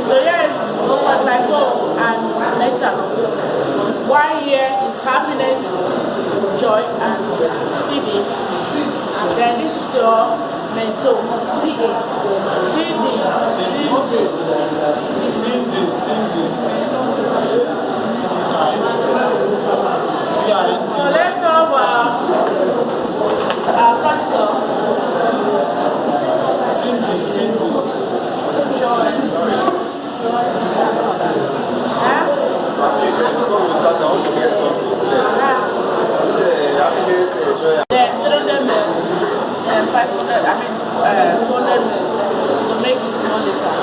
So here is glycol and methanol. One here is happiness, joy, and CD. And then this is your menthol. CD. So let's have practical. Cindy. Joy. Then 300 ml and 500, 200 ml to make it 1 liter.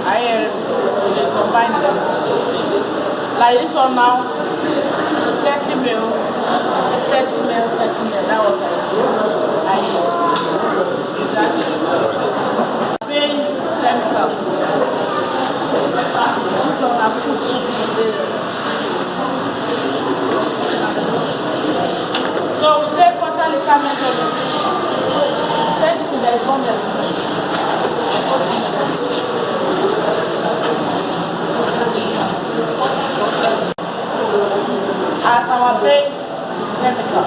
I combine it. Like this one now, 30 ml, 30 ml. That was I use. Exactly. Base chemical. So we take quarter liter method. Set it in the formula. As our base chemical.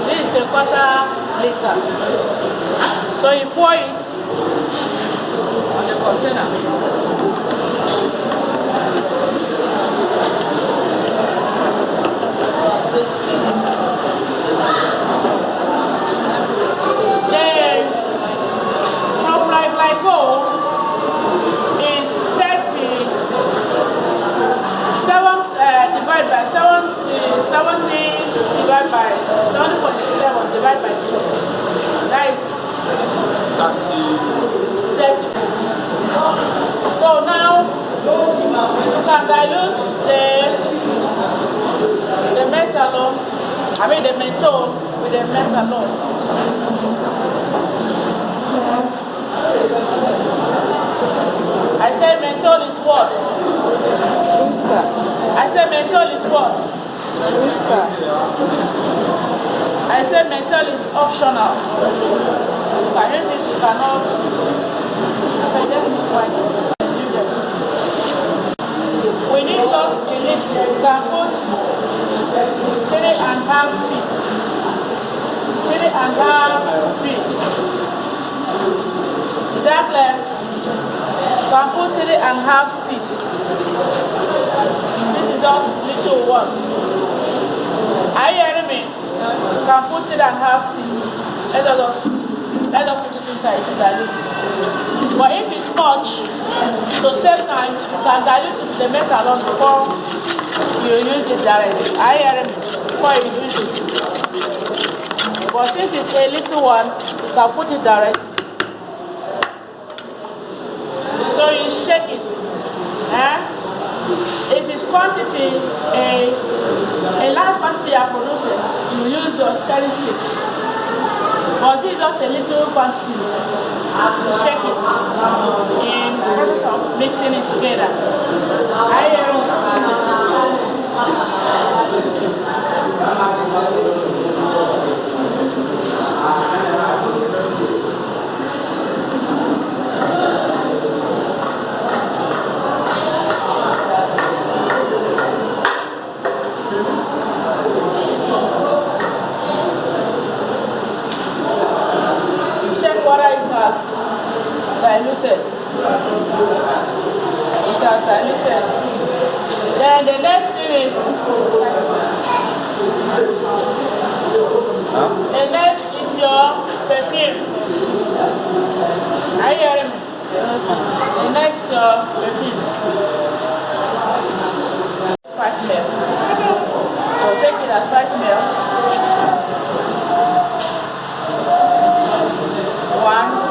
This is a quarter liter. So you pour it on the container. Then propyl glycol is 70 divided by 7.7 divided by 2. That is 30. So now you can dilute the methanol, the menthol with the methanol. I said menthol is what? I said menthol is what? I said menthol is optional. You can use it, you cannot. We need just a little. You can put 3.5 feet. 3.5 feet. Is that clear? You can put 3.5 feet. This is just little ones. Are you hearing me? You can put 3.5 feet. Let us put it inside to dilute. But if it's much, to save time, you can dilute the methanol before you use it directly. Are you hearing me? Before you use it. But since it's a little one, you can put it direct. So you shake it. If it's quantity, a large quantity you are producing, you use your stirring stick. But this is just a little quantity. You shake it in the process of mixing it together. Diluted. It has diluted. Then the next thing is the next is your perfume. Are you hearing me? The next perfume. 5 ml. So take it as 5 ml. 1.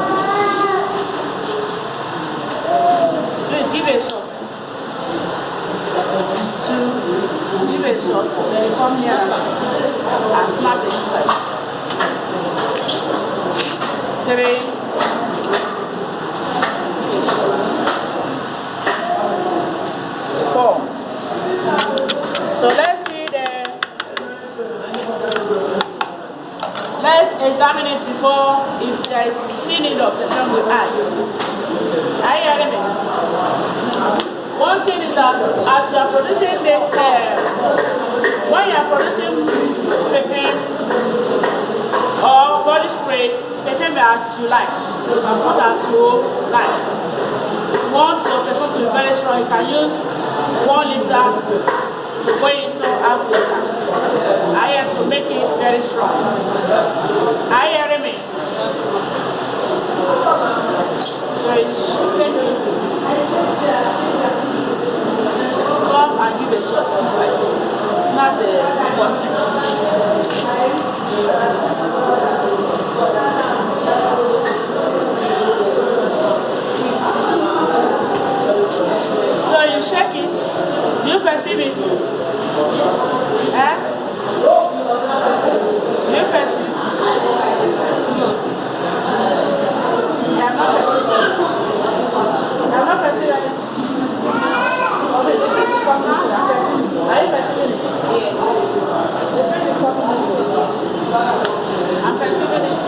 Give it a shot. 2, give it a shot. Then you come here and snap the inside. 3, before, if there is still need of perfume, we add. Are you hearing me? One thing is that as you are producing this, when you are producing perfume or body spray, perfume as you like, not as you like. Once your perfume to be very strong, you can use 1 liter to go into half liter. I have to make it very strong. Are you hearing me? So come and give a shot inside. It's not the contents. So you shake it. Do you perceive it? Eh? Do you perceive? I'm not perceiving. I'm not perceiving. Okay, the fish is coming out. Are you perceiving it? Yes. The fish is coming out. I'm perceiving it.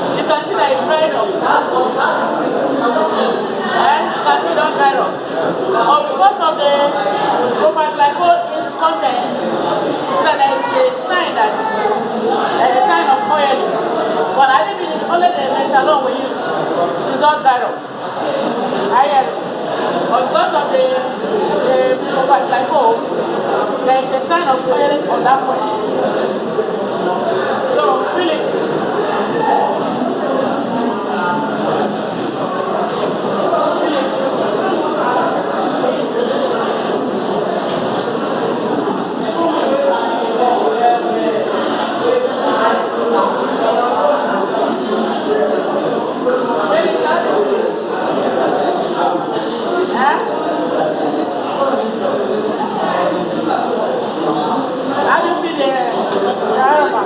You can see that it's dried up. And you can see that dried up. But because of the propylglycol is content, so there is a sign that there is a sign of oiling. But I think it is only the methanol we use, which is all dried up. But because of the propylglycol, there is a sign of oiling on that point. So feel it. How do you feel the aroma?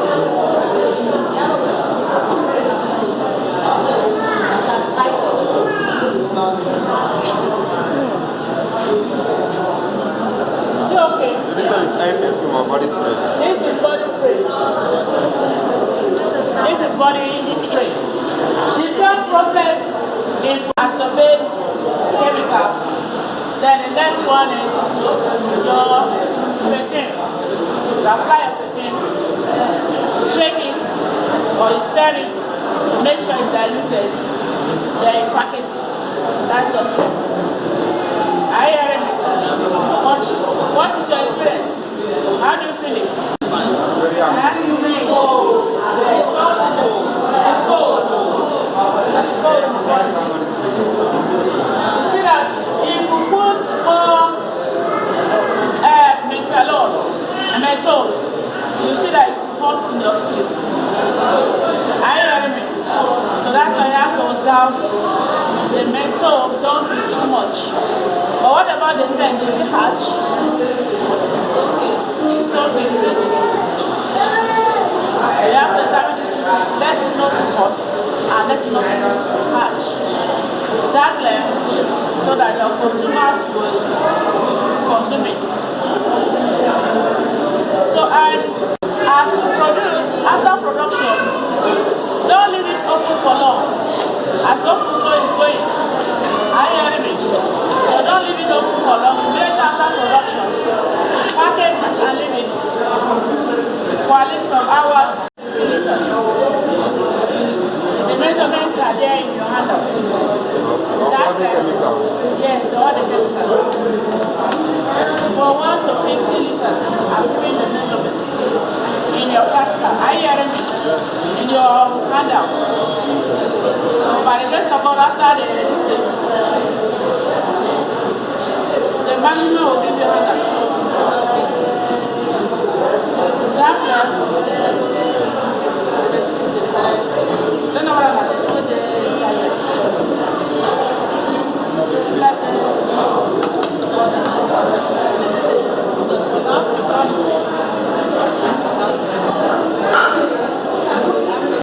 Okay. This one is IFF from our body spray. This is body spray. This is body spray. The same process in absorbate chemical. Then the next one is your perfume. You apply your perfume, shake it or you stir it, make sure it's diluted, then you package it. That's the same. Are you hearing me? What is your experience? How do you feel it? Very Huh? You see that if you put more menthol, you see that it's hot in your skin. Are you hearing me? So that's why you have to observe the menthol, don't be too much. But what about the scent? Is it harsh? It's okay. So you have to examine this two things. Let it not too hot and let it not too harsh. Exactly, so that your consumers will consume it. So as you produce, after production, don't leave it open for long. As open so it's going. Are you hearing me? So don't leave it open for long. Wait after production. Package it and leave it for at least some hours. The measurements are there in your handout. Yes, all the chemicals. For 1 to 50 liters, I'm giving the measurement in your practical. Are you hearing me? In your handout. So by the grace of God, after the maximum will give you a handout.